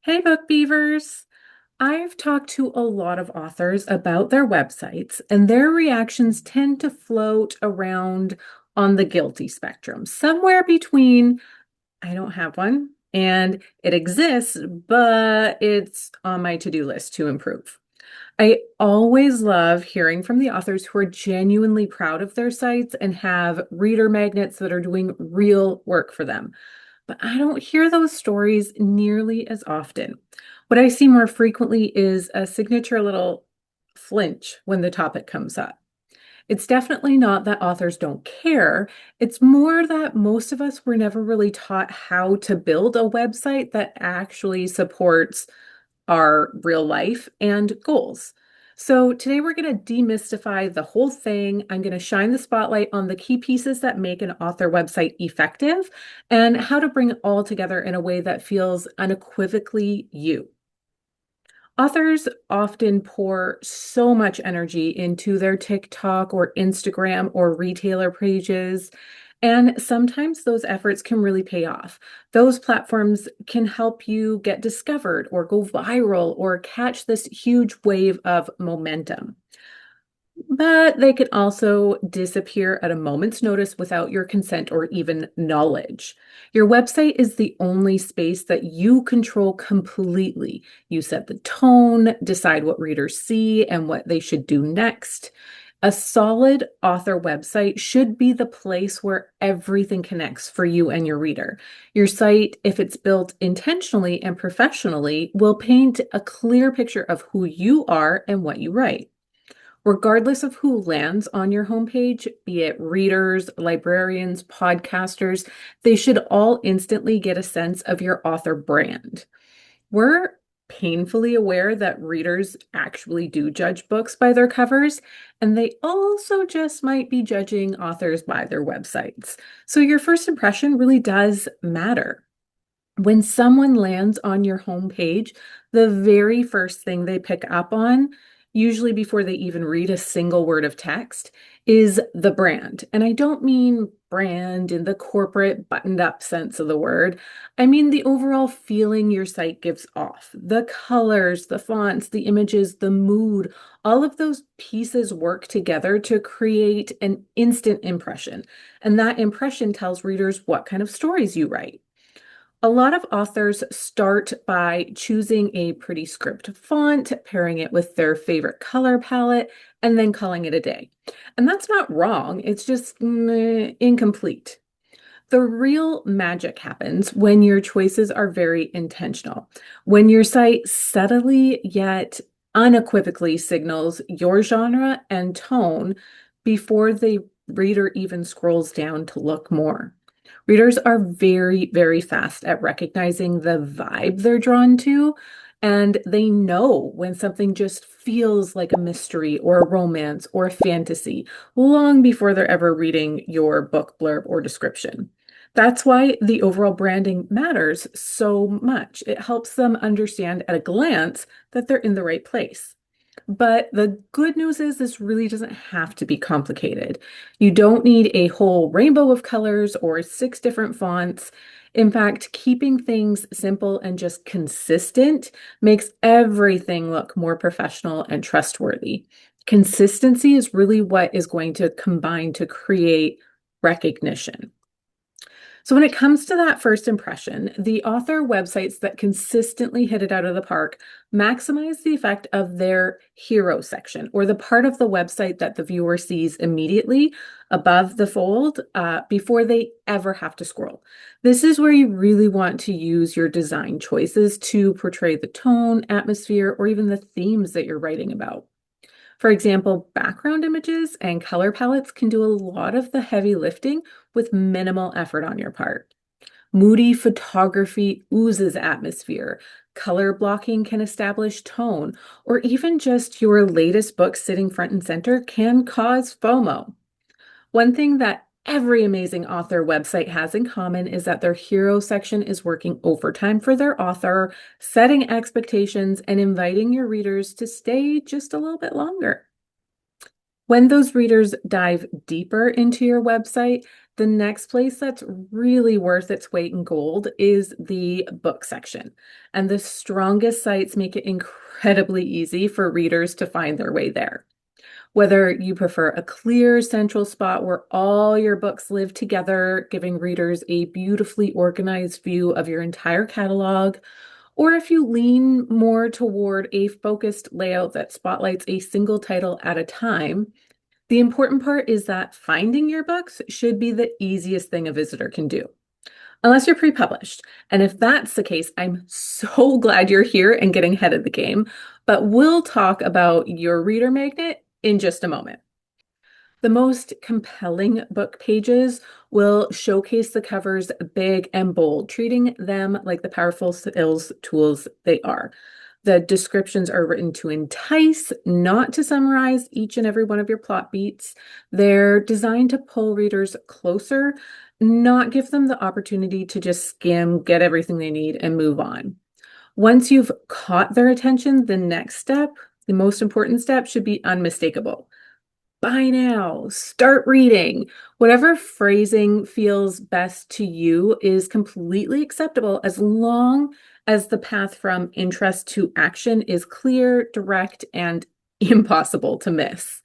Hey, Book Beavers. I've talked to a lot of authors about their websites, and their reactions tend to float around on the guilty spectrum, somewhere between I don't have one and it exists, but it's on my to-do list to improve. I always love hearing from the authors who are genuinely proud of their sites and have reader magnets that are doing real work for them. But I don't hear those stories nearly as often. What I see more frequently is a signature little flinch when the topic comes up. It's definitely not that authors don't care. It's more that most of us were never really taught how to build a website that actually supports our real life and goals. So today we're going to demystify the whole thing. I'm going to shine the spotlight on the key pieces that make an author website effective and how to bring it all together in a way that feels unequivocally you. Authors often pour so much energy into their TikTok or Instagram or retailer pages, and sometimes those efforts can really pay off. Those platforms can help you get discovered or go viral or catch this huge wave of momentum. But they can also disappear at a moment's notice without your consent or even knowledge. Your website is the only space that you control completely. You set the tone, decide what readers see and what they should do next. A solid author website should be the place where everything connects for you and your reader. Your site, if it's built intentionally and professionally, will paint a clear picture of who you are and what you write. Regardless of who lands on your homepage, be it readers, librarians, podcasters, they should all instantly get a sense of your author brand. We're painfully aware that readers actually do judge books by their covers, and they also just might be judging authors by their websites. So your first impression really does matter. When someone lands on your homepage, the very first thing they pick up on, usually before they even read a single word of text, is the brand. And I don't mean brand in the corporate buttoned up sense of the word. I mean the overall feeling your site gives off. The colors, the fonts, the images, the mood, all of those pieces work together to create an instant impression. And that impression tells readers what kind of stories you write. A lot of authors start by choosing a pretty script font, pairing it with their favorite color palette, and then calling it a day. And that's not wrong, it's just incomplete. The real magic happens when your choices are very intentional, when your site subtly yet unequivocally signals your genre and tone before the reader even scrolls down to look more. Readers are very, very fast at recognizing the vibe they're drawn to, and they know when something just feels like a mystery or a romance or a fantasy long before they're ever reading your book blurb or description. That's why the overall branding matters so much. It helps them understand at a glance that they're in the right place. But the good news is this really doesn't have to be complicated. You don't need a whole rainbow of colors or six different fonts. In fact, keeping things simple and just consistent makes everything look more professional and trustworthy. Consistency is really what is going to combine to create recognition. So when it comes to that first impression, the author websites that consistently hit it out of the park maximize the effect of their hero section, or the part of the website that the viewer sees immediately above the fold before they ever have to scroll. This is where you really want to use your design choices to portray the tone, atmosphere, or even the themes that you're writing about. For example, background images and color palettes can do a lot of the heavy lifting with minimal effort on your part. Moody photography oozes atmosphere. Color blocking can establish tone, or even just your latest book sitting front and center can cause FOMO. One thing that every amazing author website has in common is that their hero section is working overtime for their author, setting expectations, and inviting your readers to stay just a little bit longer. When those readers dive deeper into your website, The next place that's really worth its weight in gold is the book section. And the strongest sites make it incredibly easy for readers to find their way there. Whether you prefer a clear central spot where all your books live together, giving readers a beautifully organized view of your entire catalog, or if you lean more toward a focused layout that spotlights a single title at a time, the important part is that finding your books should be the easiest thing a visitor can do, unless you're pre-published. And if that's the case, I'm so glad you're here and getting ahead of the game. But we'll talk about your reader magnet in just a moment. The most compelling book pages will showcase the covers big and bold, treating them like the powerful sales tools they are. The descriptions are written to entice, not to summarize each and every one of your plot beats. They're designed to pull readers closer, not give them the opportunity to just skim, get everything they need, and move on. Once you've caught their attention, the next step, the most important step, should be unmistakable. Buy now, start reading. Whatever phrasing feels best to you is completely acceptable as long as the path from interest to action is clear, direct, and impossible to miss.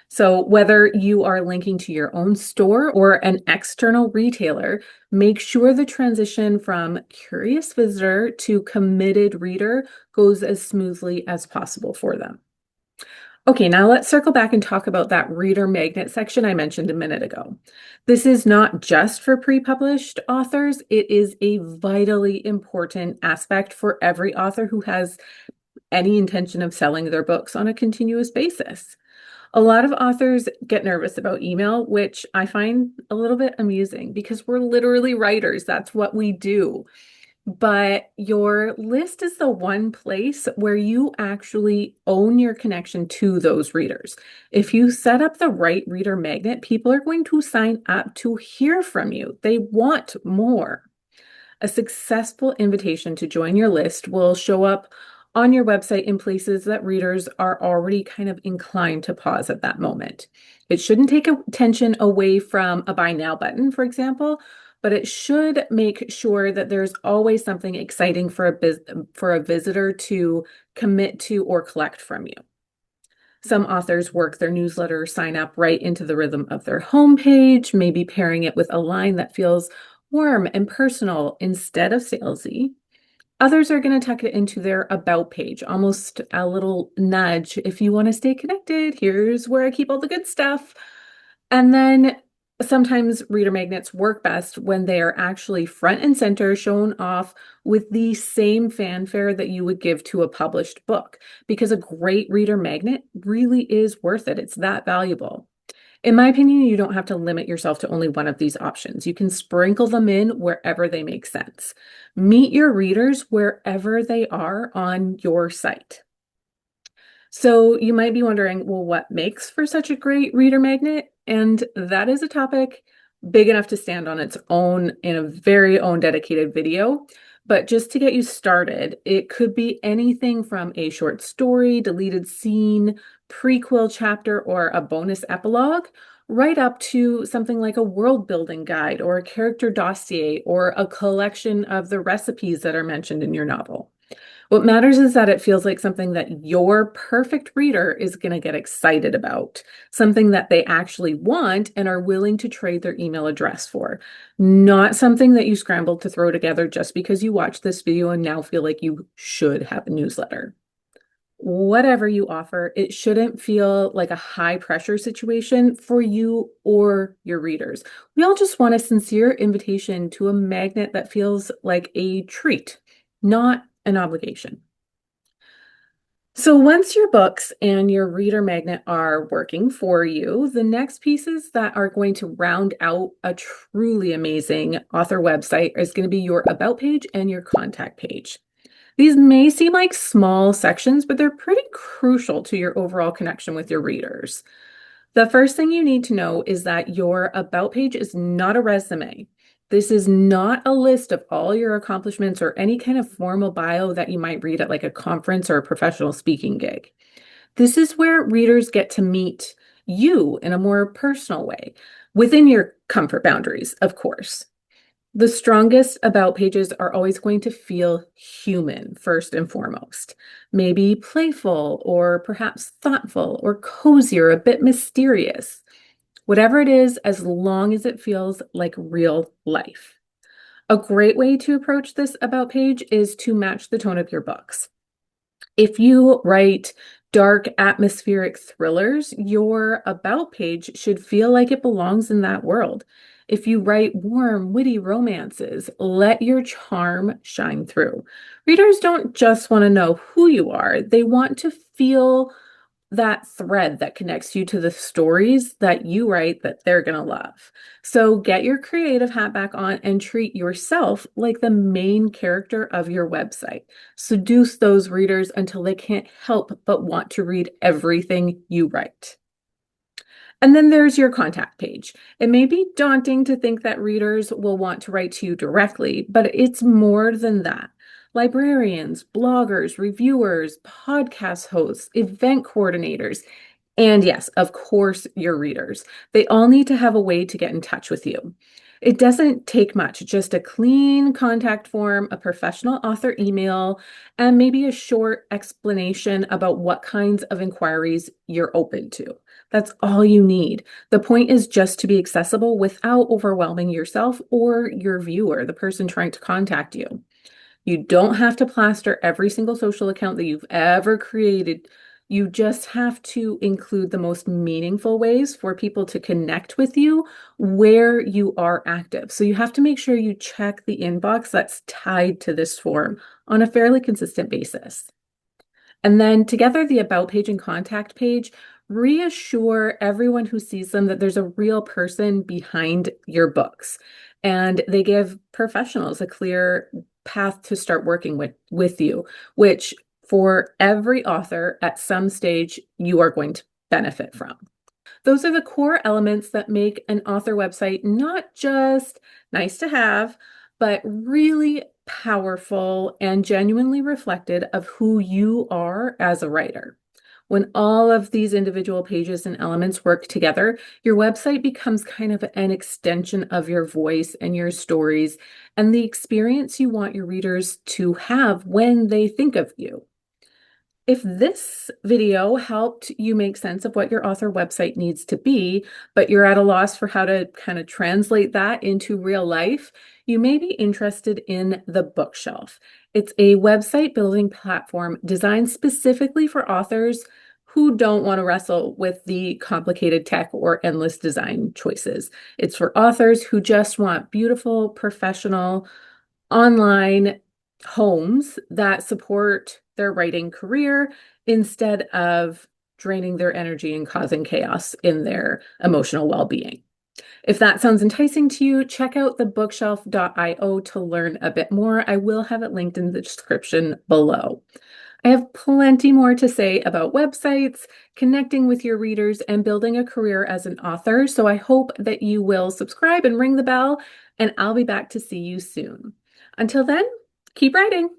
So, whether you are linking to your own store or an external retailer, make sure the transition from curious visitor to committed reader goes as smoothly as possible for them. Okay, now let's circle back and talk about that reader magnet section I mentioned a minute ago. This is not just for pre-published authors, it is a vitally important aspect for every author who has any intention of selling their books on a continuous basis. A lot of authors get nervous about email, which I find a little bit amusing because we're literally writers. That's what we do. But your list is the one place where you actually own your connection to those readers. If you set up the right reader magnet, people are going to sign up to hear from you. They want more. A successful invitation to join your list will show up on your website in places that readers are already kind of inclined to pause at that moment. It shouldn't take attention away from a buy now button, for example, but it should make sure that there's always something exciting for a visitor to commit to or collect from you. Some authors work their newsletter sign up right into the rhythm of their homepage, maybe pairing it with a line that feels warm and personal instead of salesy. Others are going to tuck it into their about page, almost a little nudge. If you want to stay connected, here's where I keep all the good stuff. And then sometimes reader magnets work best when they are actually front and center, shown off with the same fanfare that you would give to a published book, because a great reader magnet really is worth it. It's that valuable. In my opinion, you don't have to limit yourself to only one of these options. You can sprinkle them in wherever they make sense. Meet your readers wherever they are on your site. So you might be wondering, well, what makes for such a great reader magnet? And that is a topic big enough to stand on its own in a very own dedicated video. But just to get you started, it could be anything from a short story, deleted scene, prequel chapter, or a bonus epilogue, right up to something like a world building guide or a character dossier or a collection of the recipes that are mentioned in your novel. What matters is that it feels like something that your perfect reader is going to get excited about, something that they actually want and are willing to trade their email address for, not something that you scrambled to throw together just because you watched this video and now feel like you should have a newsletter. Whatever you offer, it shouldn't feel like a high pressure situation for you or your readers. We all just want a sincere invitation to a magnet that feels like a treat, not an obligation. So once your books and your reader magnet are working for you, the next pieces that are going to round out a truly amazing author website is going to be your about page and your contact page. These may seem like small sections, but they're pretty crucial to your overall connection with your readers. The first thing you need to know is that your about page is not a resume. This is not a list of all your accomplishments or any kind of formal bio that you might read at like a conference or a professional speaking gig. This is where readers get to meet you in a more personal way. within your comfort boundaries, of course. The strongest about pages are always going to feel human, first and foremost. Maybe playful, or perhaps thoughtful, or cozy, or a bit mysterious. Whatever it is, as long as it feels like real life. A great way to approach this about page is to match the tone of your books. If you write dark atmospheric thrillers, your about page should feel like it belongs in that world. If you write warm, witty romances, let your charm shine through. Readers don't just want to know who you are, they want to feel that thread that connects you to the stories that you write that they're going to love. So get your creative hat back on and treat yourself like the main character of your website. Seduce those readers until they can't help but want to read everything you write. And then there's your contact page. It may be daunting to think that readers will want to write to you directly, but it's more than that. Librarians, bloggers, reviewers, podcast hosts, event coordinators, and yes, of course, your readers. They all need to have a way to get in touch with you. It doesn't take much, just a clean contact form, a professional author email, and maybe a short explanation about what kinds of inquiries you're open to. That's all you need. The point is just to be accessible without overwhelming yourself or your viewer, the person trying to contact you. You don't have to plaster every single social account that you've ever created. You just have to include the most meaningful ways for people to connect with you where you are active. So you have to make sure you check the inbox that's tied to this form on a fairly consistent basis. And then together, the about page and contact page reassure everyone who sees them that there's a real person behind your books. And they give professionals a clear path to start working with you, which for every author at some stage you are going to benefit from. Those are the core elements that make an author website not just nice to have, but really powerful and genuinely reflected of who you are as a writer. When all of these individual pages and elements work together, your website becomes kind of an extension of your voice and your stories and the experience you want your readers to have when they think of you. If this video helped you make sense of what your author website needs to be, but you're at a loss for how to kind of translate that into real life, you may be interested in The Bookshelf. It's a website building platform designed specifically for authors who don't want to wrestle with the complicated tech or endless design choices. It's for authors who just want beautiful, professional, online homes that support their writing career instead of draining their energy and causing chaos in their emotional well-being. If that sounds enticing to you, check out thebookshelf.io to learn a bit more. I will have it linked in the description below. I have plenty more to say about websites, connecting with your readers, and building a career as an author. So I hope that you will subscribe and ring the bell, and I'll be back to see you soon. Until then, keep writing.